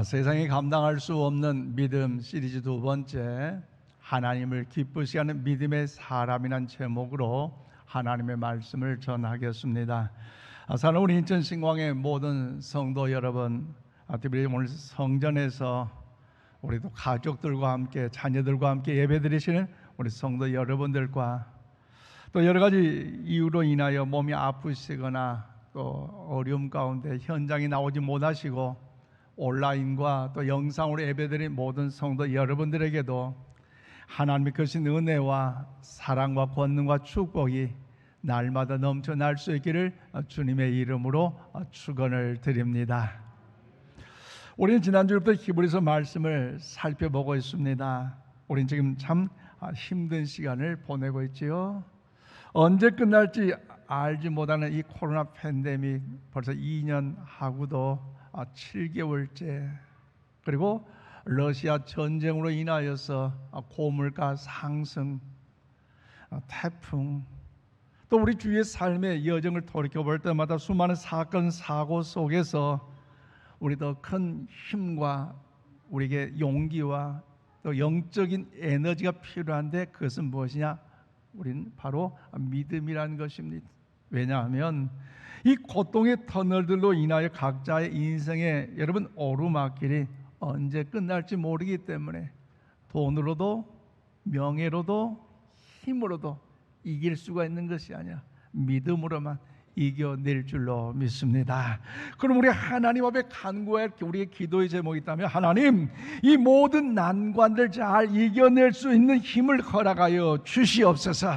세상이 감당할 수 없는 믿음 시리즈 두 번째, 하나님을 기쁘시게 하는 믿음의 사람이란 제목으로 하나님의 말씀을 전하겠습니다. 사는 우리 인천 신광의 모든 성도 여러분, 특별히 오늘 성전에서 우리도 가족들과 함께 자녀들과 함께 예배드리시는 우리 성도 여러분들과 또 여러 가지 이유로 인하여 몸이 아프시거나 또 어려움 가운데 현장에 나오지 못하시고 온라인과 또 영상으로 예배드린 모든 성도 여러분들에게도 하나님의 크신 은혜와 사랑과 권능과 축복이 날마다 넘쳐날 수 있기를 주님의 이름으로 축원을 드립니다. 우리는 지난주부터 히브리서 말씀을 살펴보고 있습니다. 우리는 지금 참 힘든 시간을 보내고 있지요. 언제 끝날지 알지 못하는 이 코로나 팬데믹, 벌써 2년 하고도 7개월째, 그리고 러시아 전쟁으로 인하여서 고물가 상승, 태풍, 또 우리 주위의 삶의 여정을 돌이켜볼 때마다 수많은 사건 사고 속에서 우리 더 큰 힘과 우리에게 용기와 또 영적인 에너지가 필요한데, 그것은 무엇이냐? 우린 바로 믿음이라는 것입니다. 왜냐하면 이 고통의 터널들로 인하여 각자의 인생에 여러분 오르막길이 언제 끝날지 모르기 때문에 돈으로도 명예로도 힘으로도 이길 수가 있는 것이 아니라 믿음으로만 이겨낼 줄로 믿습니다. 그럼 우리 하나님 앞에 간구할 우리의 기도의 제목이 있다면, 하나님, 이 모든 난관들 잘 이겨낼 수 있는 힘을 허락하여 주시옵소서.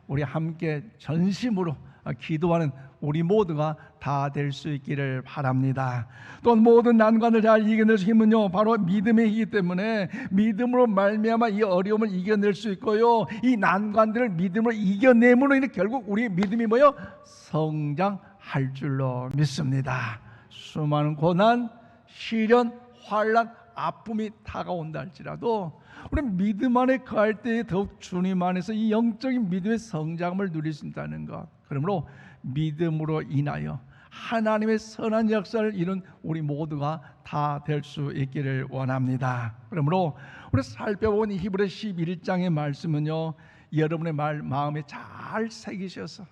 우리 함께 전심으로 기도하는 우리 모두가 다 될 수 있기를 바랍니다. 또 모든 난관을 잘 이겨낼 수 힘은요, 바로 믿음의 힘이기 때문에 믿음으로 말미암아 이 어려움을 이겨낼 수 있고요, 이 난관들을 믿음으로 이겨내므로 인해 결국 우리의 믿음이 뭐요? 성장할 줄로 믿습니다. 수많은 고난, 시련, 환난, 아픔이 다가온다 할지라도 우리 믿음 안에 거할 때에 더욱 주님 안에서 이 영적인 믿음의 성장을 누릴 수 있다는 것, 그러므로 믿음으로 인하여 하나님의 선한 역사를 이룬 우리 모두가 다 될 수 있기를 원합니다. 그러므로 우리 살펴본 이 히브리 11장의 말씀은요, 여러분의 마음에 잘 새기셔서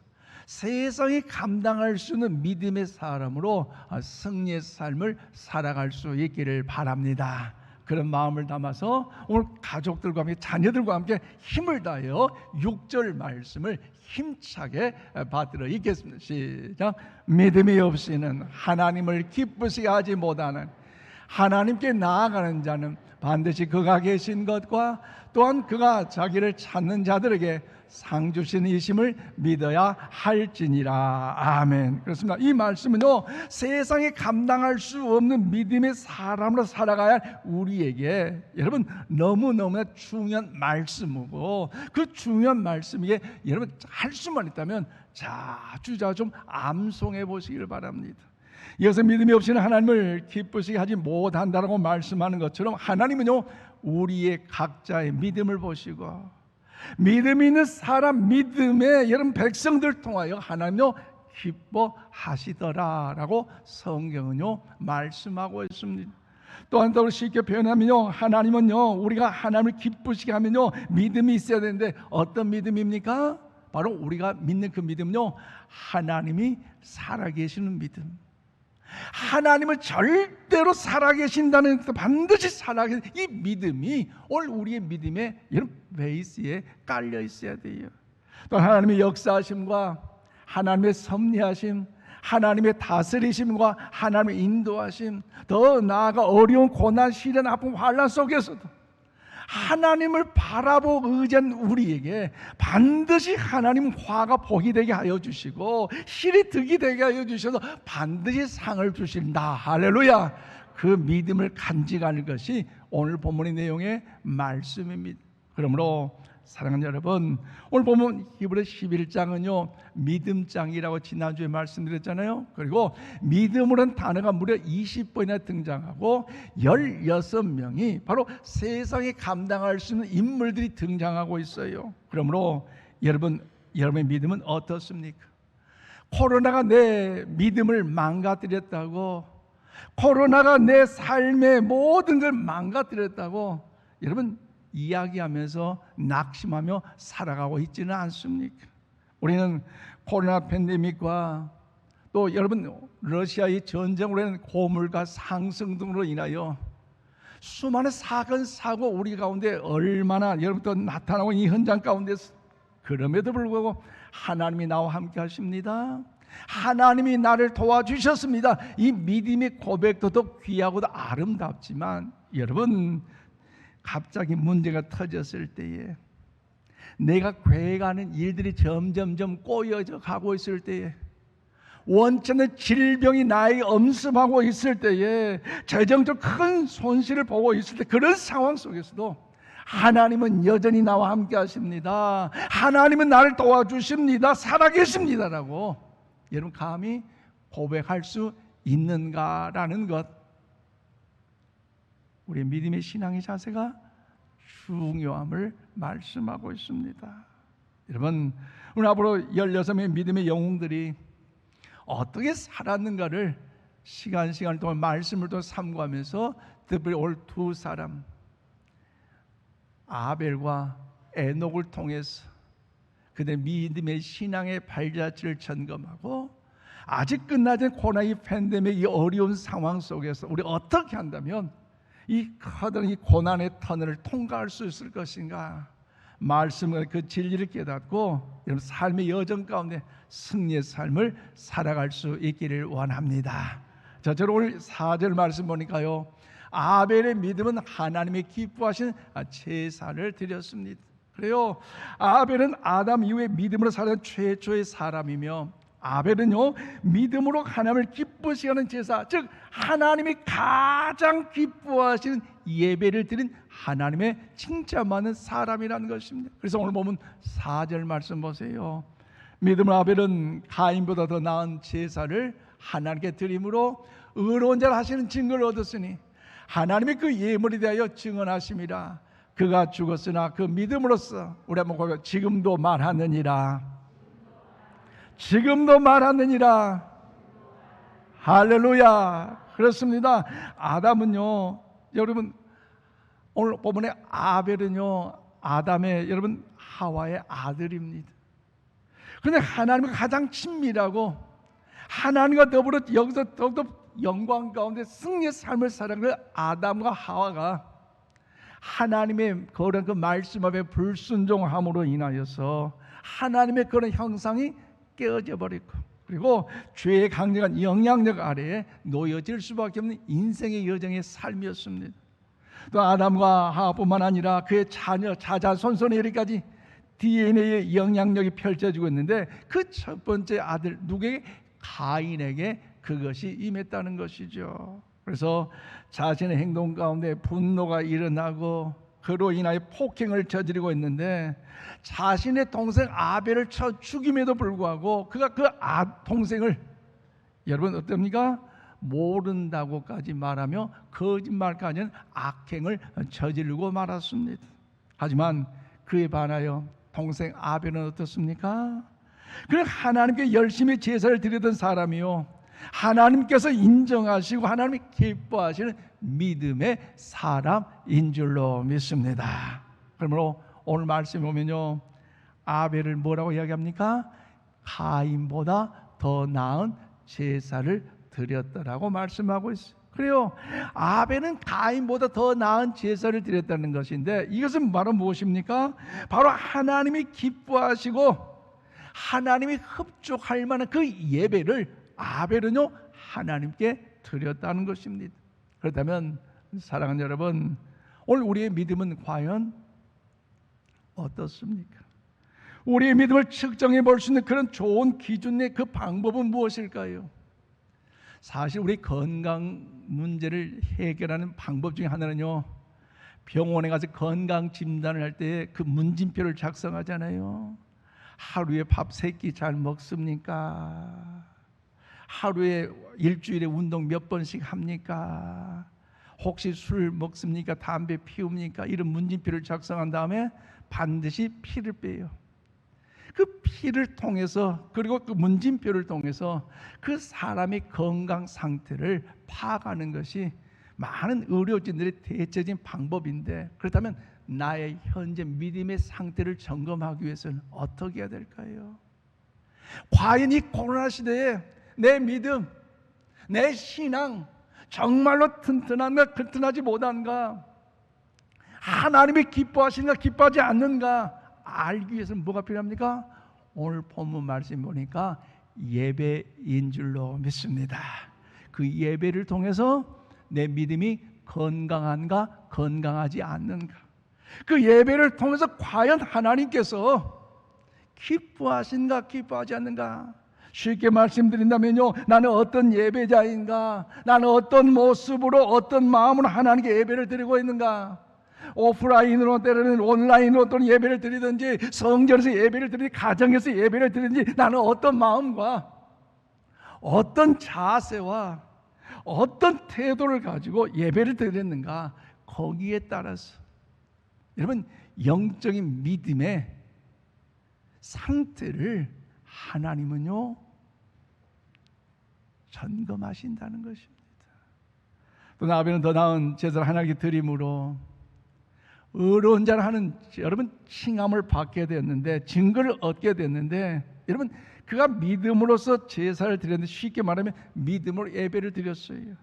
세상이 감당할 수 있는 믿음의 사람으로 승리의 삶을 살아갈 수 있기를 바랍니다. 그런 마음을 담아서 오늘 가족들과 함께 자녀들과 함께 힘을 다하여 6절 말씀을 힘차게 받들어 읽겠습니다. 시작. 믿음이 없이는 하나님을 기쁘시게 하지 못하는, 하나님께 나아가는 자는 반드시 그가 계신 것과 또한 그가 자기를 찾는 자들에게 상 주시는 이심을 믿어야 할지니라. 아멘. 그렇습니다. 이 말씀은요, 세상에 감당할 수 없는 믿음의 사람으로 살아가야 할 우리에게 여러분 너무너무나 중요한 말씀이고, 그 중요한 말씀이게 여러분 할 수만 있다면 자주 좀 암송해 보시길 바랍니다. 이것은 믿음이 없이는 하나님을 기쁘시게 하지 못한다라고 말씀하는 것처럼, 하나님은요 우리의 각자의 믿음을 보시고 믿음 있는 사람, 믿음의 여러분 백성들 통하여 하나님요 기뻐하시더라라고 성경은요 말씀하고 있습니다. 또한 더 쉽게 표현하면요, 하나님은요 우리가 하나님을 기쁘시게 하면요 믿음이 있어야 되는데, 어떤 믿음입니까? 바로 우리가 믿는 그 믿음은요, 하나님이 살아계시는 믿음, 하나님을 절대로 살아계신다는, 반드시 살아계신 이 믿음이 오늘 우리의 믿음의 이런 베이스에 깔려 있어야 돼요. 또 하나님의 역사하심과 하나님의 섭리하심, 하나님의 다스리심과 하나님의 인도하심, 더 나아가 어려운 고난, 시련, 아픔, 환난 속에서도 하나님을 바라보고 의지한 우리에게 반드시 하나님 화가 복이 되게 하여 주시고 실이 득이 되게 하여 주셔서 반드시 상을 주신다. 할렐루야. 그 믿음을 간직하는 것이 오늘 본문의 내용의 말씀입니다. 그러므로 사랑하는 여러분, 오늘 보면 히브리 11장은요 믿음장이라고 지난주에 말씀드렸잖아요. 그리고 믿음이라는 단어가 무려 20번이나 등장하고 16명이 바로 세상에 감당할 수 있는 인물들이 등장하고 있어요. 그러므로 여러분의 믿음은 어떻습니까? 코로나가 내 믿음을 망가뜨렸다고, 코로나가 내 삶의 모든 걸 망가뜨렸다고 여러분 이야기하면서 낙심하며 살아가고 있지는 않습니까? 우리는 코로나 팬데믹과 또 여러분 러시아의 전쟁으로 인한 고물가 상승 등으로 인하여 수많은 사건 사고 우리 가운데 얼마나 여러분도 나타나고 이 현장 가운데서, 그럼에도 불구하고 하나님이 나와 함께 하십니다. 하나님이 나를 도와주셨습니다. 이 믿음의 고백도 더 귀하고도 아름답지만 여러분 갑자기 문제가 터졌을 때에, 내가 괴가는 일들이 점점점 꼬여져 가고 있을 때에, 원천의 질병이 나에게 엄습하고 있을 때에, 재정적 큰 손실을 보고 있을 때, 그런 상황 속에서도 하나님은 여전히 나와 함께 하십니다. 하나님은 나를 도와주십니다. 살아계십니다라고 여러분 감히 고백할 수 있는가라는 것, 우리의 믿음의 신앙의 자세가 중요함을 말씀하고 있습니다. 여러분, 오늘 앞으로 16명의 믿음의 영웅들이 어떻게 살았는가를 시간 동안 말씀을 또 삼고하면서, 특별히 오늘 두 사람 아벨과 에녹을 통해서 그들의 믿음의 신앙의 발자취를 점검하고, 아직 끝나지 않은 코로나의 팬데믹 이 어려운 상황 속에서 우리 어떻게 한다면 이 커다란 이 고난의 터널을 통과할 수 있을 것인가, 말씀을 그 진리를 깨닫고 여러분 삶의 여정 가운데 승리의 삶을 살아갈 수 있기를 원합니다. 자, 저는 오늘 4절 말씀 보니까요, 아벨의 믿음은 하나님의 기뻐하신 제사를 드렸습니다. 그래요, 아벨은 아담 이후에 믿음으로 살아온 최초의 사람이며, 아벨은요 믿음으로 하나님을 기쁘시게 하는 제사, 즉 하나님이 가장 기뻐하시는 예배를 드린 하나님의 칭찬받는 사람이라는 것입니다. 그래서 오늘 보면 4절 말씀 보세요. 믿음으로 아벨은 가인보다 더 나은 제사를 하나님께 드림으로 의로운 자를 하시는 증거를 얻었으니 하나님이 그 예물에 대하여 증언하심이라. 그가 죽었으나 그 믿음으로써, 우리 한번 고백해, 지금도 말하느니라. 지금도 말하느니라. 할렐루야. 그렇습니다. 아담은요, 여러분 오늘 본문에 아벨은요 아담의 여러분 하와의 아들입니다. 그런데 하나님과 가장 친밀하고 하나님과 더불어 여기서 더욱더 영광 가운데 승리의 삶을 살아가는 그 아담과 하와가 하나님의 그런 그 말씀 앞에 불순종함으로 인하여서 하나님의 그런 형상이 깨어져 버리고, 그리고 죄의 강력한 영향력 아래에 놓여질 수밖에 없는 인생의 여정의 삶이었습니다. 또 아담과 하와뿐만 아니라 그의 자녀, 자자손손에 이르기까지 DNA의 영향력이 펼쳐지고 있는데, 그 첫 번째 아들 누구에게? 가인에게 그것이 임했다는 것이죠. 그래서 자신의 행동 가운데 분노가 일어나고 그로 인하여 폭행을 저지르고 있는데, 자신의 동생 아벨을 쳐 죽임에도 불구하고 그가 그 동생을 여러분 어떻습니까? 모른다고까지 말하며 거짓말까지 하는 악행을 저지르고 말았습니다. 하지만 그에 반하여 동생 아벨은 어떻습니까? 그는 하나님께 열심히 제사를 드리던 사람이요, 하나님께서 인정하시고 하나님이 기뻐하시는 믿음의 사람인 줄로 믿습니다. 그러므로 오늘 말씀에 보면요, 아벨을 뭐라고 이야기합니까? 가인보다 더 나은 제사를 드렸더라고 말씀하고 있어요. 그래요, 아벨은 가인보다 더 나은 제사를 드렸다는 것인데, 이것은 바로 무엇입니까? 바로 하나님이 기뻐하시고 하나님이 흡족할 만한 그 예배를 아벨은요 하나님께 드렸다는 것입니다. 그렇다면 사랑하는 여러분, 오늘 우리의 믿음은 과연 어떻습니까? 우리의 믿음을 측정해 볼 수 있는 그런 좋은 기준의 그 방법은 무엇일까요? 사실 우리 건강 문제를 해결하는 방법 중에 하나는요, 병원에 가서 건강 진단을 할 때 그 문진표를 작성하잖아요. 하루에 밥 3끼 잘 먹습니까? 하루에 일주일에 운동 몇 번씩 합니까? 혹시 술 먹습니까? 담배 피웁니까? 이런 문진표를 작성한 다음에 반드시 피를 빼요. 그 피를 통해서, 그리고 그 문진표를 통해서 그 사람의 건강 상태를 파악하는 것이 많은 의료진들의 대체적인 방법인데, 그렇다면 나의 현재 믿음의 상태를 점검하기 위해서는 어떻게 해야 될까요? 과연 이 코로나 시대에 내 믿음, 내 신앙 정말로 튼튼한가, 튼튼하지 못한가, 하나님이 기뻐하시는가, 기뻐하지 않는가 알기 위해서는 뭐가 필요합니까? 오늘 본문 말씀 보니까 예배인 줄로 믿습니다. 그 예배를 통해서 내 믿음이 건강한가, 건강하지 않는가, 그 예배를 통해서 과연 하나님께서 기뻐하신가, 기뻐하지 않는가. 쉽게 말씀드린다면요, 나는 어떤 예배자인가, 나는 어떤 모습으로, 어떤 마음으로 하나님께 예배를 드리고 있는가. 오프라인으로, 때로는 온라인으로 또는 예배를 드리든지, 성전에서 예배를 드리든지, 가정에서 예배를 드리든지, 나는 어떤 마음과 어떤 자세와 어떤 태도를 가지고 예배를 드렸는가, 거기에 따라서 여러분 영적인 믿음의 상태를 하나님은요 점검하신다는 것입니다. 또 아벨은 더 나은 제사를 하나님께 드림으로 의로운 자를 하는, 여러분 칭함을 받게 되었는데, 증거를 얻게 됐는데, 여러분 그가 믿음으로써 제사를 드렸는데, 쉽게 말하면 믿음으로 예배를 드렸어요.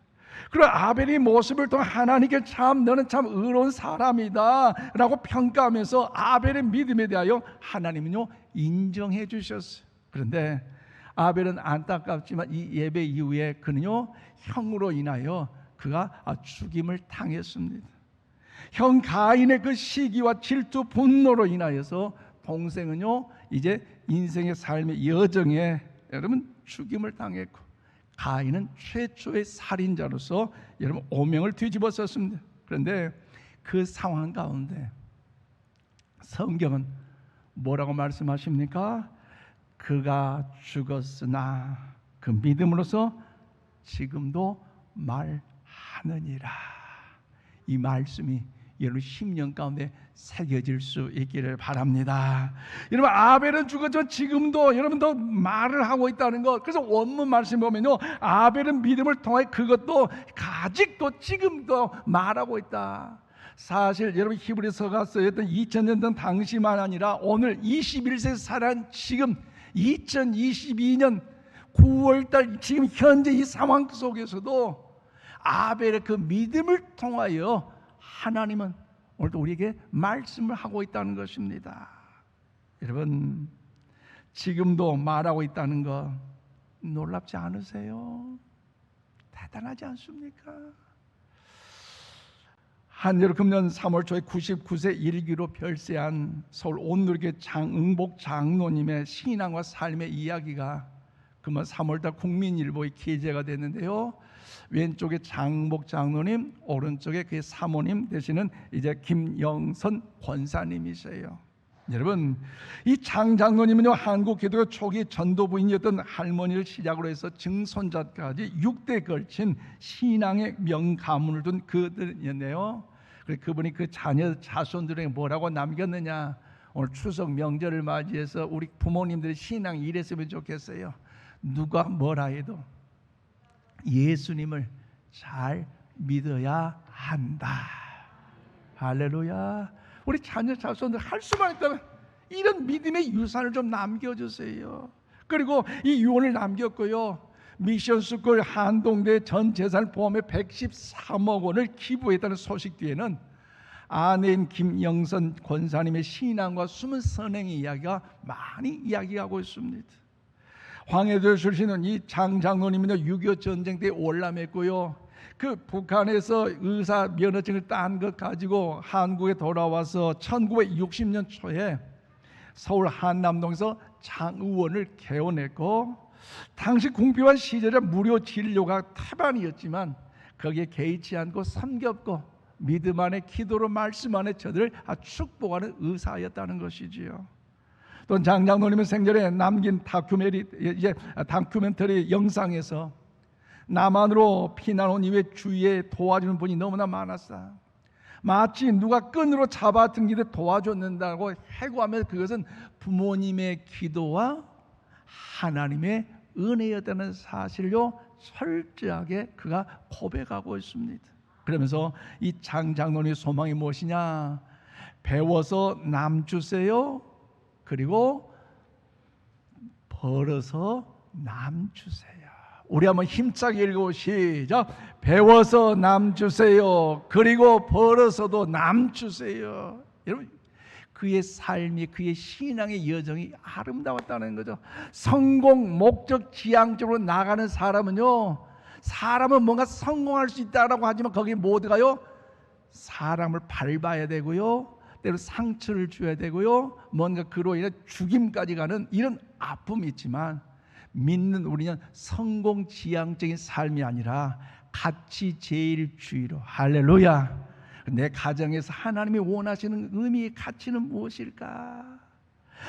그리고 아벨의 모습을 통해 하나님께 참 너는 참 의로운 사람이다 라고 평가하면서 아벨의 믿음에 대하여 하나님은요 인정해 주셨어요. 그런데 아벨은 안타깝지만 이 예배 이후에 그는요 형으로 인하여 그가 죽임을 당했습니다. 형 가인의 그 시기와 질투 분노로 인하여서 동생은요 이제 인생의 삶의 여정에 여러분 죽임을 당했고, 가인은 최초의 살인자로서 여러분 오명을 뒤집어 썼습니다. 그런데 그 상황 가운데 성경은 뭐라고 말씀하십니까? 그가 죽었으나 그 믿음으로써 지금도 말하느니라. 이 말씀이 여러분 10년 가운데 새겨질 수 있기를 바랍니다. 여러분 아벨은 죽었지만 지금도 여러분 더 말을 하고 있다는 것. 그래서 원문 말씀 보면요, 아벨은 믿음을 통해 그것도 아직도 지금도 말하고 있다. 사실 여러분 히브리서가 쓰였던 2000년 전 당시만 아니라 오늘 21세기 살아난 지금 2022년 9월달 지금 현재 이 상황 속에서도 아벨의 그 믿음을 통하여 하나님은 오늘도 우리에게 말씀을 하고 있다는 것입니다. 여러분 지금도 말하고 있다는 거 놀랍지 않으세요? 대단하지 않습니까? 한여름 금년 3월 초에 99세 일기로 별세한 서울 온누리교회 장응복 장로님의 신앙과 삶의 이야기가 금년 3월달 국민일보에 기재가 됐는데요, 왼쪽에 장복 장로님, 오른쪽에 그의 사모님 되시는 이제 김영선 권사님이세요. 여러분 이 장 장로님은요 한국 기독교 초기 전도부인이었던 할머니를 시작으로 해서 증손자까지 6대 걸친 신앙의 명가문을 둔 그들이었네요. 그분이 그 자녀 자손들에게 뭐라고 남겼느냐, 오늘 추석 명절을 맞이해서 우리 부모님들의 신앙이 이랬으면 좋겠어요. 누가 뭐라 해도 예수님을 잘 믿어야 한다. 할렐루야. 우리 자녀 자손들 할 수만 있다면 이런 믿음의 유산을 좀 남겨주세요. 그리고 이 유언을 남겼고요, 미션스쿨 한동대 전 재산을 포함해 113억 원을 기부했다는 소식 뒤에는 아내인 김영선 권사님의 신앙과 숨은 선행의 이야기가 많이 이야기하고 있습니다. 황해도 출신은 이 장 장로님은요 6.25 전쟁 때 월남했고요, 그 북한에서 의사 면허증을 딴 것 가지고 한국에 돌아와서 1960년 초에 서울 한남동에서 장의원을 개원했고, 당시 궁핍한 시절에 무료 진료가 태반이었지만 거기에 개의치 않고 섬겼고 믿음 안에 기도로 말씀 안에 저들을 축복하는 의사였다는 것이지요. 또 장장로님은 생전에 남긴 다큐멘터리 영상에서 남한으로 피난 온 이후에 주위에 도와주는 분이 너무나 많았어. 마치 누가 끈으로 잡아당기듯 도와줬는다고 해고하면 그것은 부모님의 기도와 하나님의 은혜였다는 사실로 철저하게 그가 고백하고 있습니다. 그러면서 이 장장로의 소망이 무엇이냐? 배워서 남 주세요. 그리고 벌어서 남 주세요. 우리 한번 힘차게 읽고 시작. 배워서 남 주세요. 그리고 벌어서도 남 주세요. 여러분, 그의 삶이, 그의 신앙의 여정이 아름다웠다는 거죠. 성공, 목적, 지향적으로 나가는 사람은요, 사람은 뭔가 성공할 수 있다라고 하지만 거기에 뭐 들어가요? 사람을 밟아야 되고요, 때로 상처를 줘야 되고요, 뭔가 그로 인해 죽임까지 가는 이런 아픔이 있지만, 믿는 우리는 성공지향적인 삶이 아니라 가치제일주의로, 할렐루야, 내 가정에서 하나님이 원하시는 의미의 가치는 무엇일까?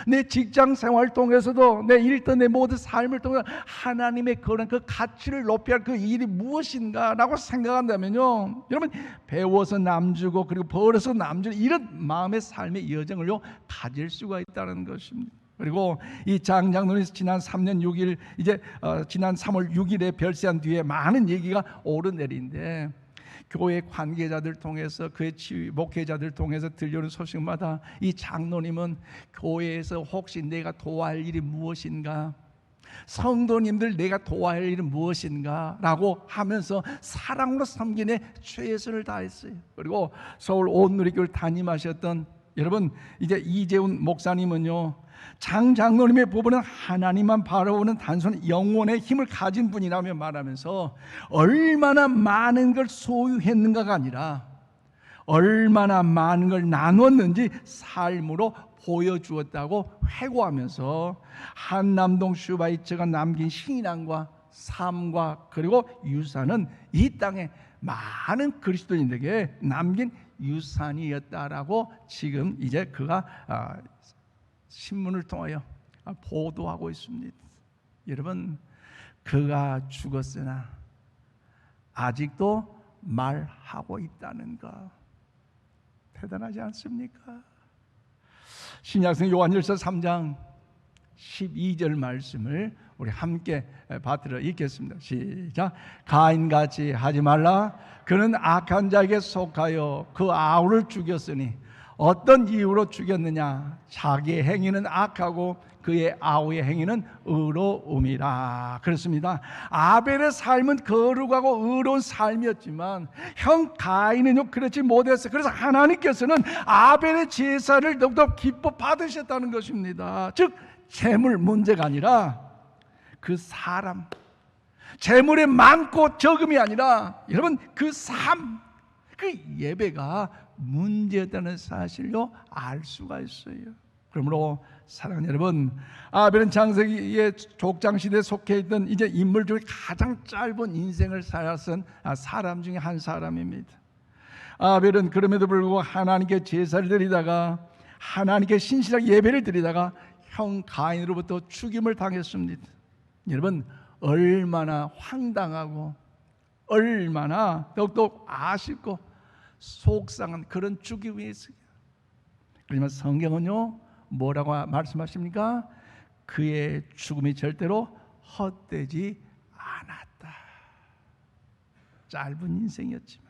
내 직장 생활 통해서도, 내 일터, 내 모든 삶을 통해서 하나님의 그런 그 가치를 높여야 할 그 일이 무엇인가 라고 생각한다면요, 여러분, 배워서 남주고 그리고 벌어서 남주는 이런 마음의 삶의 여정을요 가질 수가 있다는 것입니다. 그리고 이 장장로는 지난 3년 6일, 이제 지난 3월 6일에 별세한 뒤에 많은 얘기가 오르내리는데, 교회 관계자들 통해서, 그의 목회자들 통해서 들려오는 소식마다 이 장로님은 교회에서 혹시 내가 도와야 할 일이 무엇인가, 성도님들 내가 도와야 할 일은 무엇인가 라고 하면서 사랑으로 섬기는 최선을 다했어요. 그리고 서울 온누리교를 담임하셨던 여러분, 이제 이재훈 목사님은요, 장장로님의 부부는 하나님만 바라보는 단순한 영혼의 힘을 가진 분이라며 말하면서 얼마나 많은 걸 소유했는가가 아니라 얼마나 많은 걸 나눴는지 삶으로 보여주었다고 회고하면서 한남동 슈바이처가 남긴 신앙과 삶과 그리고 유산은 이 땅에 많은 그리스도인들에게 남긴 유산이었다라고 지금 이제 그가 신문을 통하여 보도하고 있습니다. 여러분, 그가 죽었으나 아직도 말하고 있다는 것, 대단하지 않습니까? 신약성 요한일서 3장 12절 말씀을 우리 함께 받들어 읽겠습니다. 시작. 가인같이 하지 말라. 그는 악한 자에게 속하여 그 아우를 죽였으니 어떤 이유로 죽였느냐? 자기의 행위는 악하고 그의 아우의 행위는 의로움이라. 그렇습니다. 아벨의 삶은 거룩하고 의로운 삶이었지만 형 가인은요 그렇지 못했어요. 그래서 하나님께서는 아벨의 제사를 더욱더 기뻐 받으셨다는 것입니다. 즉 재물 문제가 아니라 그 사람, 재물이 많고 적음이 아니라 여러분 그 삶, 그 예배가 문제였다는 사실로 알 수가 있어요. 그러므로 사랑하는 여러분, 아벨은 창세기의 족장시대에 속해 있던 이제 인물 중에 가장 짧은 인생을 살았던 사람 중에 한 사람입니다. 아벨은 그럼에도 불구하고 하나님께 제사를 드리다가, 하나님께 신실하게 예배를 드리다가 형 가인으로부터 죽임을 당했습니다. 여러분, 얼마나 황당하고 얼마나 더욱더 아쉽고 속상한 그런 죽임이 있어요. 그렇지만 성경은요 뭐라고 말씀하십니까? 그의 죽음이 절대로 헛되지 않았다. 짧은 인생이었지만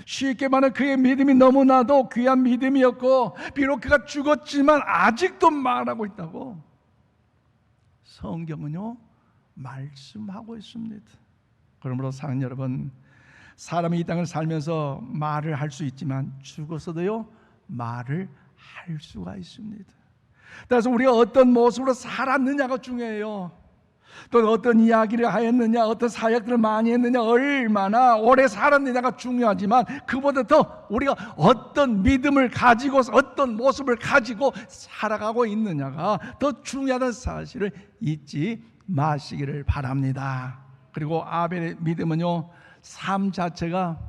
쉽게 말하면 그의 믿음이 너무나도 귀한 믿음이었고, 비록 그가 죽었지만 아직도 말하고 있다고 성경은요 말씀하고 있습니다. 그러므로 사랑하는 여러분, 사람이 이 땅을 살면서 말을 할 수 있지만 죽어서도요 말을 할 수가 있습니다. 따라서 우리가 어떤 모습으로 살았느냐가 중요해요. 또 어떤 이야기를 하였느냐, 어떤 사역들을 많이 했느냐, 얼마나 오래 살았느냐가 중요하지만 그보다 더 우리가 어떤 믿음을 가지고 어떤 모습을 가지고 살아가고 있느냐가 더 중요하다는 사실을 잊지 마시기를 바랍니다. 그리고 아벨의 믿음은요 삶 자체가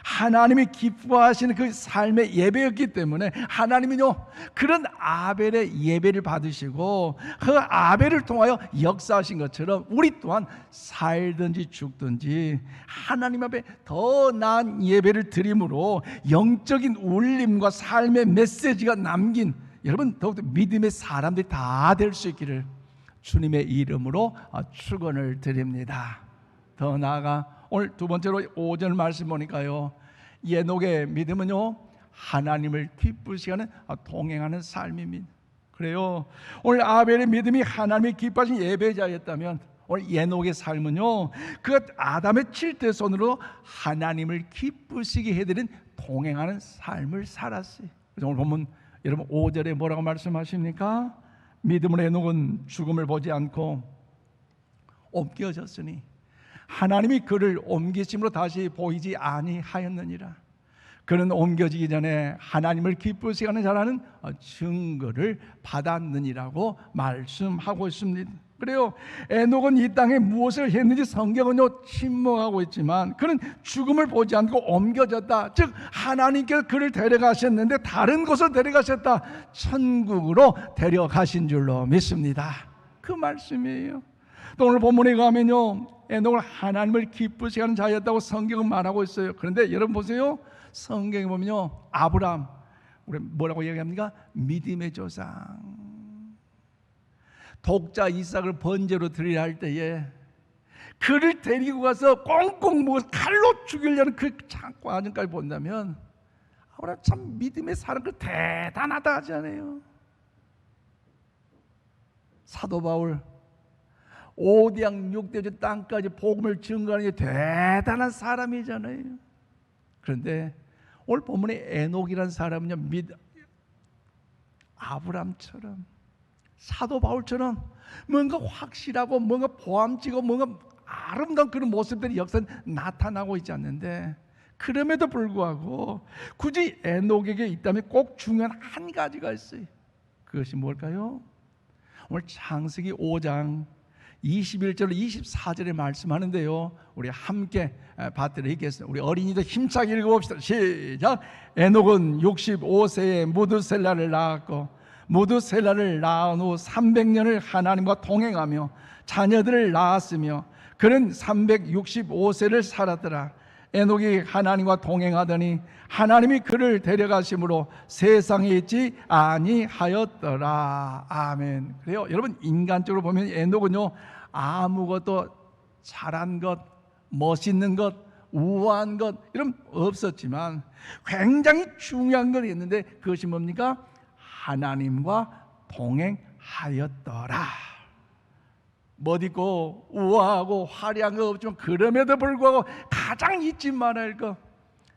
하나님이 기뻐하시는 그 삶의 예배였기 때문에 하나님은요 그런 아벨의 예배를 받으시고 그 아벨을 통하여 역사하신 것처럼 우리 또한 살든지 죽든지 하나님 앞에 더 나은 예배를 드림으로 영적인 울림과 삶의 메시지가 남긴 여러분 더욱더 믿음의 사람들이 다 될 수 있기를 주님의 이름으로 축원을 드립니다. 더 나아가 오늘 두 번째로 5절 말씀 보니까요 에녹의 믿음은요 하나님을 기쁘시게 하는 동행하는 삶입니다. 그래요, 오늘 아벨의 믿음이 하나님이 기뻐하신 예배자였다면 오늘 에녹의 삶은요 그 아담의 칠대손으로 하나님을 기쁘시게 해드린 동행하는 삶을 살았어요. 그래서 오늘 보면 여러분 5절에 뭐라고 말씀하십니까? 믿음으로 에녹은 죽음을 보지 않고 옮겨졌으니 하나님이 그를 옮기심으로 다시 보이지 아니하였느니라. 그는 옮겨지기 전에 하나님을 기쁘시게 하는 자라는 증거를 받았느니라고 말씀하고 있습니다. 그래요, 에녹은 이 땅에 무엇을 했는지 성경은요 침묵하고 있지만 그는 죽음을 보지 않고 옮겨졌다. 즉 하나님께서 그를 데려가셨는데 다른 곳을 데려가셨다. 천국으로 데려가신 줄로 믿습니다. 그 말씀이에요. 또 오늘 본문에 가면요 에녹은 하나님을 기쁘시게 하는 자였다고 성경은 말하고 있어요. 그런데 여러분 보세요, 성경에 보면요 아브라함 우리 뭐라고 얘기합니까? 믿음의 조상. 독자 이삭을 번제로 드리려 할 때에 그를 데리고 가서 꽁꽁 묶어 칼로 죽이려는 그 과정까지 본다면 아브라함 참 믿음의 사람 그 대단하다 하지 않아요? 사도 바울 5대양 6대주 땅까지 복음을 증거하는 게 대단한 사람이잖아요. 그런데 오늘 본문의 에녹이라는 사람은요 아브람처럼 사도 바울처럼 뭔가 확실하고 뭔가 보암지고 뭔가 아름다운 그런 모습들이 역사에 나타나고 있지 않는데 그럼에도 불구하고 굳이 에녹에게 있다면 꼭 중요한 한 가지가 있어요. 그것이 뭘까요? 오늘 창세기 5장 21절 24절에 말씀하는데요 우리 함께 받들어 읽겠습니다. 우리 어린이들 힘차게 읽어봅시다. 시작. 에녹은 65세에 무드셀라를 낳았고 무드셀라를 낳은 후 300년을 하나님과 동행하며 자녀들을 낳았으며 그는 365세를 살았더라. 에녹이 하나님과 동행하더니 하나님이 그를 데려가심으로 세상에 있지 아니하였더라. 아멘. 그래요, 여러분 인간적으로 보면 에녹은요 아무것도 잘한 것, 멋있는 것, 우아한 것 이런 없었지만 굉장히 중요한 건 있는데 그것이 뭡니까? 하나님과 동행하였더라. 멋있고 우아하고 화려한 거 없지만 그럼에도 불구하고 가장 잊지 말아야 할 것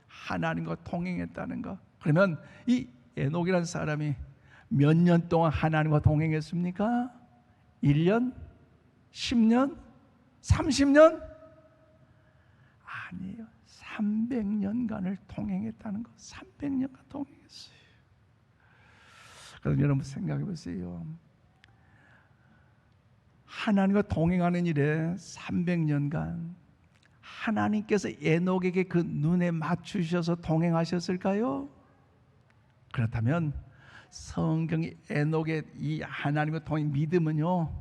하나님과 동행했다는 것. 그러면 이 에녹이라는 사람이 몇 년 동안 하나님과 동행했습니까? 1년? 10년? 30년? 아니에요. 300년간을 동행했다는 것. 300년간 동행했어요. 그럼 여러분 생각해 보세요. 하나님과 동행하는 일에 300년간 하나님께서 에녹에게 그 눈에 맞추셔서 동행하셨을까요? 그렇다면 성경이 에녹의 이 하나님과 동행 믿음은요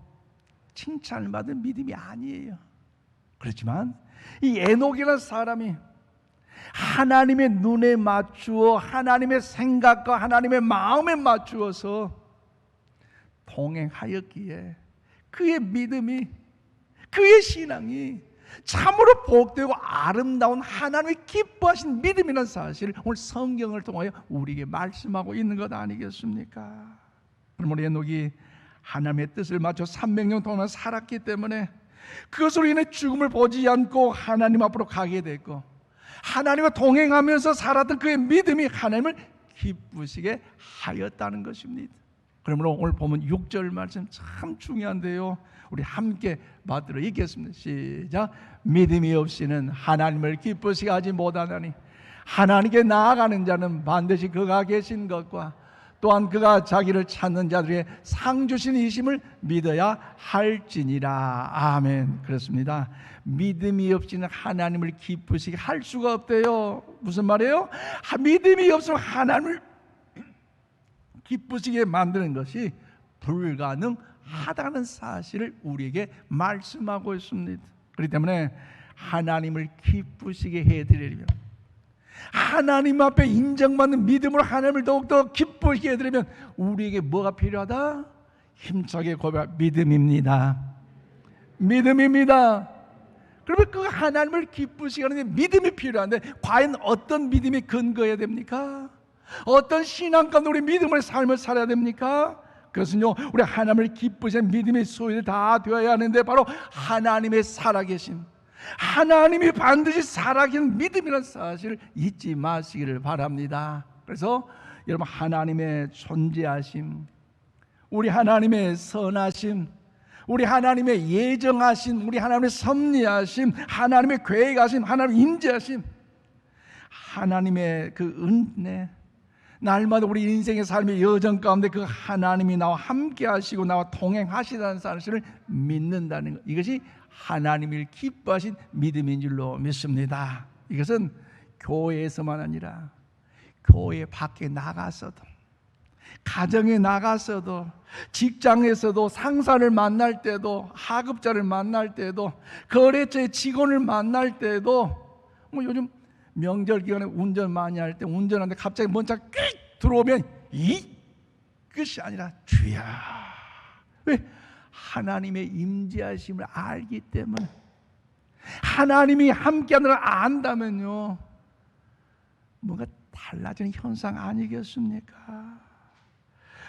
칭찬을 받은 믿음이 아니에요. 그렇지만 이 에녹이라는 사람이 하나님의 눈에 맞추어 하나님의 생각과 하나님의 마음에 맞추어서 동행하였기에 그의 믿음이 그의 신앙이 참으로 복되고 아름다운 하나님의 기뻐하신 믿음이라는 사실을 오늘 성경을 통하여 우리에게 말씀하고 있는 것 아니겠습니까? 그럼 우리 에녹이 하나님의 뜻을 맞춰 300년 동안 살았기 때문에 그것으로 인해 죽음을 보지 않고 하나님 앞으로 가게 됐고 하나님과 동행하면서 살았던 그의 믿음이 하나님을 기쁘시게 하였다는 것입니다. 그러므로 오늘 보면 6절 말씀 참 중요한데요 우리 함께 받들어 읽겠습니다. 시작. 믿음이 없이는 하나님을 기쁘시게 하지 못하나니 하나님께 나아가는 자는 반드시 그가 계신 것과 또한 그가 자기를 찾는 자들에게 상 주신 이심을 믿어야 할지니라. 아멘. 그렇습니다. 믿음이 없이는 하나님을 기쁘시게 할 수가 없대요. 무슨 말이에요? 믿음이 없으면 하나님을 기쁘시게 만드는 것이 불가능하다는 사실을 우리에게 말씀하고 있습니다. 그렇기 때문에 하나님을 기쁘시게 해드리려면, 하나님 앞에 인정받는 믿음으로 하나님을 더욱더 기쁘시게 해드리면 우리에게 뭐가 필요하다? 힘차게 고백할 믿음입니다. 믿음입니다. 그러면 그 하나님을 기쁘시게 하는 믿음이 필요한데, 과연 어떤 믿음이 근거해야 됩니까? 어떤 신앙 가운데 우리 믿음의 삶을 살아야 됩니까? 그것은요, 우리 하나님을 기쁘시는 믿음의 소유가 다 되어야 하는데, 바로 하나님의 살아계심, 하나님이 반드시 살아계신 믿음이라는 사실을 잊지 마시기를 바랍니다. 그래서 여러분, 하나님의 존재하심, 우리 하나님의 선하심, 우리 하나님의 예정하심, 우리 하나님의 섭리하심, 하나님의 계획하심, 하나님의 임재하심, 하나님의 그 은혜, 날마다 우리 인생의 삶의 여정 가운데 그 하나님이 나와 함께 하시고 나와 동행하시다는 사실을 믿는다는 것, 이것이 하나님을 기뻐하신 믿음인 줄로 믿습니다. 이것은 교회에서만 아니라 교회 밖에 나가서도, 가정에 나가서도, 직장에서도, 상사를 만날 때도, 하급자를 만날 때도, 거래처의 직원을 만날 때도, 요즘 명절 기간에 운전 많이 할 때 운전하는데 갑자기 먼 차가 휙 들어오면 이것이 아니라 주야. 왜? 하나님의 임재하심을 알기 때문에. 하나님이 함께하는 걸 안다면요, 뭔가 달라지는 현상 아니겠습니까?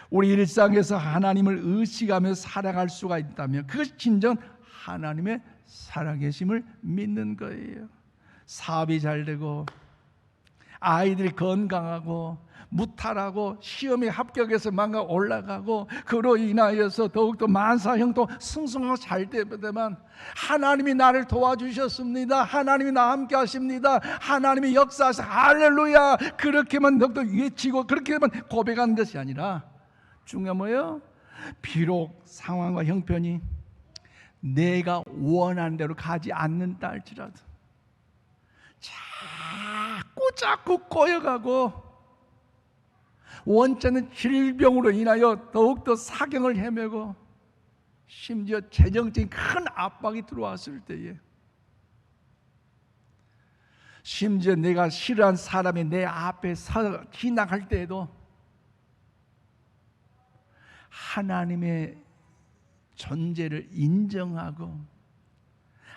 우리 일상에서 하나님을 의식하며 살아갈 수가 있다면 그것이 진정 하나님의 살아계심을 믿는 거예요. 사업이 잘 되고, 아이들이 건강하고, 무탈하고, 시험에 합격해서 망가 올라가고, 그로 인하여서 더욱더 만사형통 승승하고 잘 되면 하나님이 나를 도와주셨습니다, 하나님이 나와 함께 하십니다, 하나님이 역사하셔, 할렐루야, 그렇게만 더욱더 외치고 그렇게만 고백하는 것이 아니라, 중요한 뭐예요? 비록 상황과 형편이 내가 원하는 대로 가지 않는다 할지라도 자꾸 꼬여가고, 원치 않는 질병으로 인하여 더욱더 사경을 헤매고, 심지어 재정적인 큰 압박이 들어왔을 때에, 심지어 내가 싫어하는 사람이 내 앞에 지나갈 때에도 하나님의 존재를 인정하고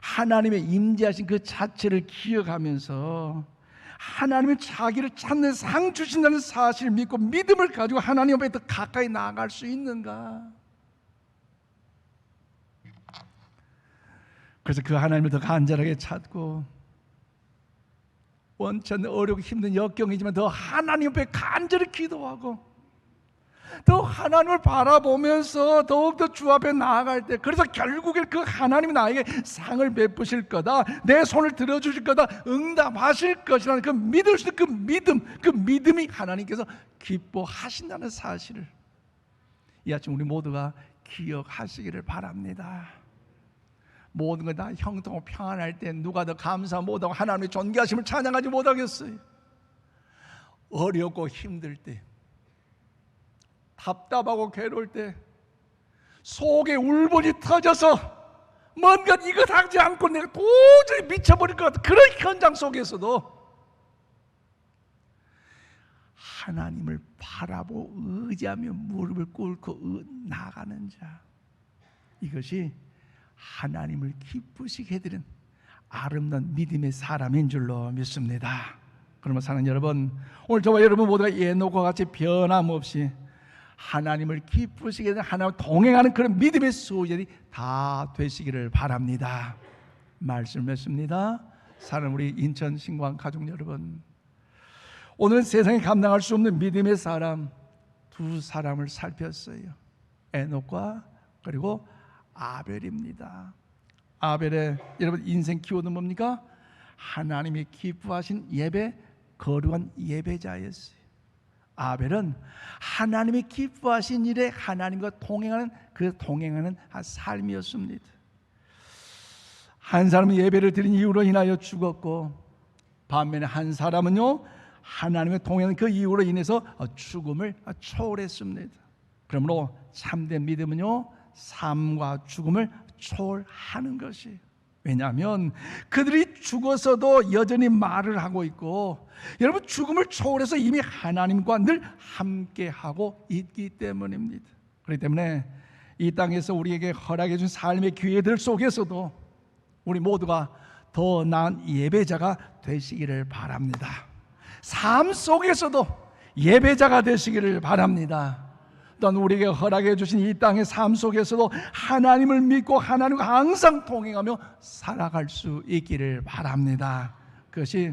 하나님의 임재하신 그 자체를 기억하면서 하나님이 자기를 찾는 상 주신다는 사실을 믿고 믿음을 가지고 하나님 앞에 더 가까이 나아갈 수 있는가? 그래서 그 하나님을 더 간절하게 찾고, 원치 않는 어렵고 힘든 역경이지만 더 하나님 앞에 간절히 기도하고, 더 하나님을 바라보면서 더욱더 주 앞에 나아갈 때, 그래서 결국에 그 하나님이 나에게 상을 베푸실 거다, 내 손을 들어주실 거다, 응답하실 것이라는 그 믿을 수 있는 그 믿음이 하나님께서 기뻐하신다는 사실을 이 아침 우리 모두가 기억하시기를 바랍니다. 모든 것 다 형통하고 평안할 때 누가 더 감사 못하고 하나님의 존귀하심을 찬양하지 못하겠어요? 어렵고 힘들 때, 답답하고 괴로울 때, 속에 울분이 터져서 뭔가 이것 하지 않고 내가 도저히 미쳐버릴 것 같은 그런 현장 속에서도 하나님을 바라보고 의지하며 무릎을 꿇고 나아가는 자, 이것이 하나님을 기쁘시게 해드리는 아름다운 믿음의 사람인 줄로 믿습니다. 그러면 사랑하는 여러분, 오늘 저와 여러분 모두가 에녹과 같이 변함없이 하나님을 기쁘시게 해드리는, 하나님과 동행하는 그런 믿음의 소유들이 다 되시기를 바랍니다. 말씀을 맺습니다. 사랑하는 우리 인천 신광 가족 여러분, 오늘 세상에 감당할 수 없는 믿음의 사람 두 사람을 살폈어요. 에녹과 그리고 아벨입니다. 아벨의 여러분 인생 키워드는 뭡니까? 하나님이 기뻐하신 예배, 거룩한 예배자였어요. 아벨은 하나님이 기뻐하신 일에 하나님과 동행하는 삶이었습니다. 한 사람은 예배를 드린 이유로 인하여 죽었고, 반면에 한 사람은요, 하나님의 동행하는 그 이유로 인해서 죽음을 초월했습니다. 그러므로 참된 믿음은요, 삶과 죽음을 초월하는 것이에요. 왜냐하면 그들이 죽어서도 여전히 말을 하고 있고, 여러분, 죽음을 초월해서 이미 하나님과 늘 함께하고 있기 때문입니다. 그렇기 때문에 이 땅에서 우리에게 허락해 준 삶의 기회들 속에서도 우리 모두가 더 나은 예배자가 되시기를 바랍니다. 삶 속에서도 예배자가 되시기를 바랍니다. 또한 우리에게 허락해 주신 이 땅의 삶 속에서도 하나님을 믿고 하나님과 항상 동행하며 살아갈 수 있기를 바랍니다. 그것이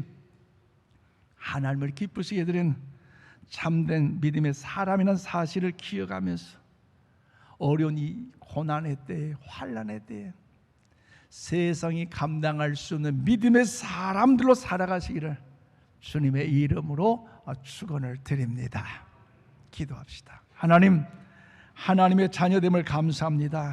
하나님을 기쁘시게 드린 참된 믿음의 사람이라는 사실을 기억하면서 어려운 이 고난의 때에, 환난의 때에 세상이 감당할 수 없는 믿음의 사람들로 살아가시기를 주님의 이름으로 축원을 드립니다. 기도합시다. 하나님, 하나님의 자녀됨을 감사합니다.